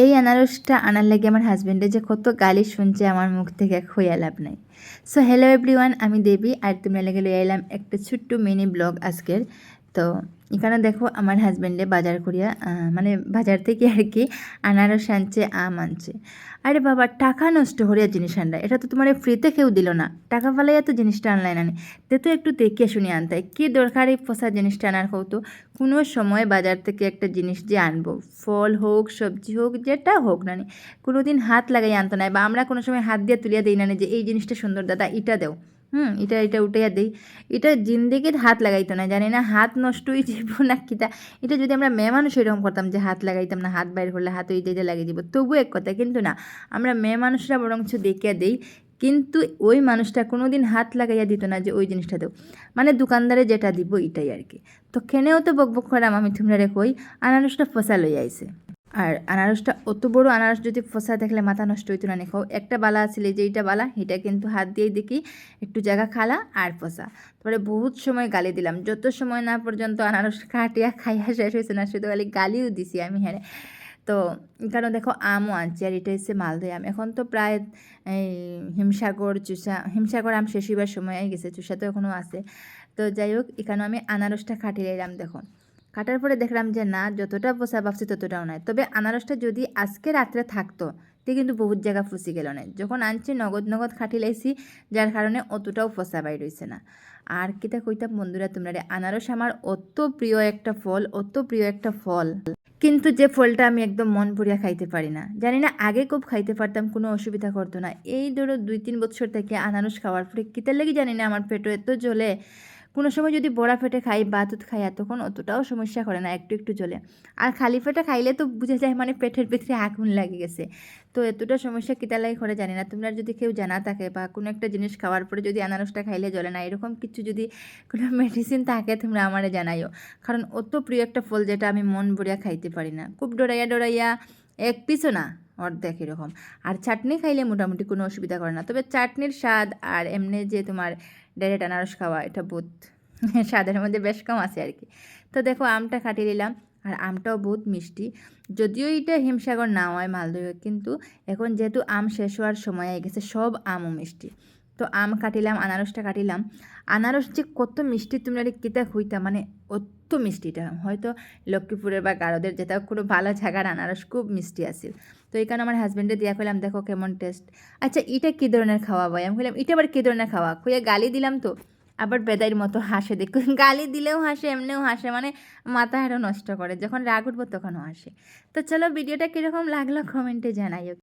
এই আনারসটা আনার লাগে আমার হাজব্যান্ডে যে কত গালি শুনছে আমার মুখ থেকে খইয়া লাভ নাই। সো হ্যালো এভরিওয়ান, আমি দেবী আর তোমরা লেগে লই এলাম একটা ছোট্ট মিনি ব্লগ আজকের। তো এখানে দেখো আমার হাজব্যান্ডে বাজার করিয়া মানে বাজার থেকে আর কি আনারস আনছে, আম আনছে। আরে বাবা, টাকা নষ্ট করিয়া জিনিস আনলা, এটা তো তোমার ফ্রিতে কেউ দিল না, টাকা ফালাইয়া তো জিনিসটা অনলাইন আনি, তে তো একটু দেখিয়ে শুনিয়ে আনতাই। কী দরকার এই পচা জিনিসটা আনার কৌতো? কোনো সময় বাজার থেকে একটা জিনিস যে আনবো, ফল হোক সবজি হোক যেটা হোক না, কোনো দিন হাত লাগাই আনতো না, বা আমরা কোনো সময় হাত দিয়ে তুলিয়া দিই না যে এই জিনিসটা সুন্দর দাদা এটা দেও, এটা এটা উঠাইয়া দিই। এটা জিন্দেগির হাত লাগাইতো না, জানি না হাত নষ্টই যাব না কিতা। এটা যদি আমরা মেয়ে মানুষ এরকম করতাম যে হাত লাগাইতাম না, হাত বাইর করলে হাত ওই দিয়ে লাগিয়ে দিব, তবু এক কথা, কিন্তু না, আমরা মেয়ে মানুষরা বরঞ্চ দেখিয়া দিই। কিন্তু ওই মানুষটা কোনো দিন হাত লাগাইয়া দিত না যে ওই জিনিসটা দেও, মানে দোকানদারে যেটা দিব এটাই আর কি। তো খেনেও তো বকবক করাম আমি, তোমরা রে কই আনারসটা ফসা লই আইছে। আর আনারসটা অত বড় আনারস যদি ফসা দেখলে মাথা নষ্ট হইতো না। দেখো একটা বালা আছিল যে এইটা বালা, এটা কিন্তু হাত দিয়ে দেখি একটু জায়গা খালা আর ফসা। তারপরে বহুত সময় গালি দিলাম, যত সময় না পর্যন্ত আনারস কাটিয়া খাইয়া শেষ হয়েছে না, শুধু খালি গালিও দিছি আমি। হ্যাঁ, তো কারণ দেখো আমও আনছি, আর এটা হচ্ছে মালদহ আম। এখন তো প্রায় এই হিমসাগর আম শেষ হইবার সময় হয়ে গেছে, চুষা তো এখনও আছে। তো যাই হোক, এখানেও আমি আনারসটা কাটিয়ে এলাম। দেখো কাটার পরে দেখলাম যে না, যতটা পচা ভাবছি ততটাও নয়। তবে আনারসটা যদি আজকে রাত্রে থাকতো তে কিন্তু বহুত জায়গা ফুসি গেল না। যখন আনছি নগদ নগদ খাটি লাইছি, যার কারণে অতটাও ফসা বাইর হয়েছে না। আর কিতা কইতাম বন্ধুরা, তোমরা আনারস আমার অত প্রিয় একটা ফল, অত প্রিয় একটা ফল, কিন্তু যে ফলটা আমি একদম মন ভরিয়া খাইতে পারি না। জানি না, আগে খুব খাইতে পারতাম, কোনো অসুবিধা করতো না। এই ধরো 2-3 বছর থেকে আনারস খাওয়ার পরে কিতার লাগি জানি না আমার পেটও এত জ্বলে। কোনো সময় যদি বড়া পেটে খাই বা দুধ খাই তখন অতটাও সমস্যা করে না, একটু একটু জ্বলে। আর খালি পেটে খাইলে তো বুঝা যায় মানে পেটের ভিতরে আগুন লাগে গেছে। তো এতটা সমস্যা কিতা লাগে করে জানি না। তোমরা যদি কেউ জানা থাকে বা কোনো একটা জিনিস খাওয়ার পরে যদি আনারসটা খাইলে জ্বলে না, এরকম কিছু যদি কোনো মেডিসিন থাকে তোমরা আমারে জানাইও। কারণ অত প্রিয় একটা ফল যেটা আমি মন ভরিয়া খাইতে পারি না, খুব ডরাইয়া ডরাইয়া, এক পিছও না, অর্ধেক এরকম। আর চাটনি খাইলে মোটামুটি কোনো অসুবিধা করে না। তবে চাটনির স্বাদ আর এমনি যে তোমার ডাইরেক্ট আনারস খাওয়া, এটা বহুত স্বাদের মধ্যে বেশ কম আছে আর কি। তো দেখো আমটা কাটিয়ে নিলাম, আর আমটাও বহুত মিষ্টি। যদিও এটা হিমসাগর না হয় মালদহ, কিন্তু এখন যেহেতু আম শেষ হওয়ার সময় হয়ে গেছে, সব আমও মিষ্টি। তো আম কাটিলাম, আনারসটা কাটিলাম। আনারস যে কত মিষ্টি তোমরা কিতা হইতা, মানে অত মিষ্টিটা হয়তো লক্ষ্মীপুরের বা গারদের যেটা কোনো ভালো জায়গার আনারস খুব মিষ্টি আছিল। তো এই কারণে আমার হাজব্যান্ডে দিয়া কইলাম দেখো কেমন টেস্ট। আচ্ছা এটা কী ধরনের খাওয়া ভাই? আমি কইলাম এটা আবার কী ধরনের খাওয়া, কইয়া গালি দিলাম। তো আবার বেদাইয়ের মতো হাসে, দেখো গালি দিলেও হাসে এমনিও হাসে, মানে মাথা আরও নষ্ট করে, যখন রাগ উঠবো তখনও হাসে। তো চলো, ভিডিওটা কীরকম লাগলো কমেন্টে জানাইও।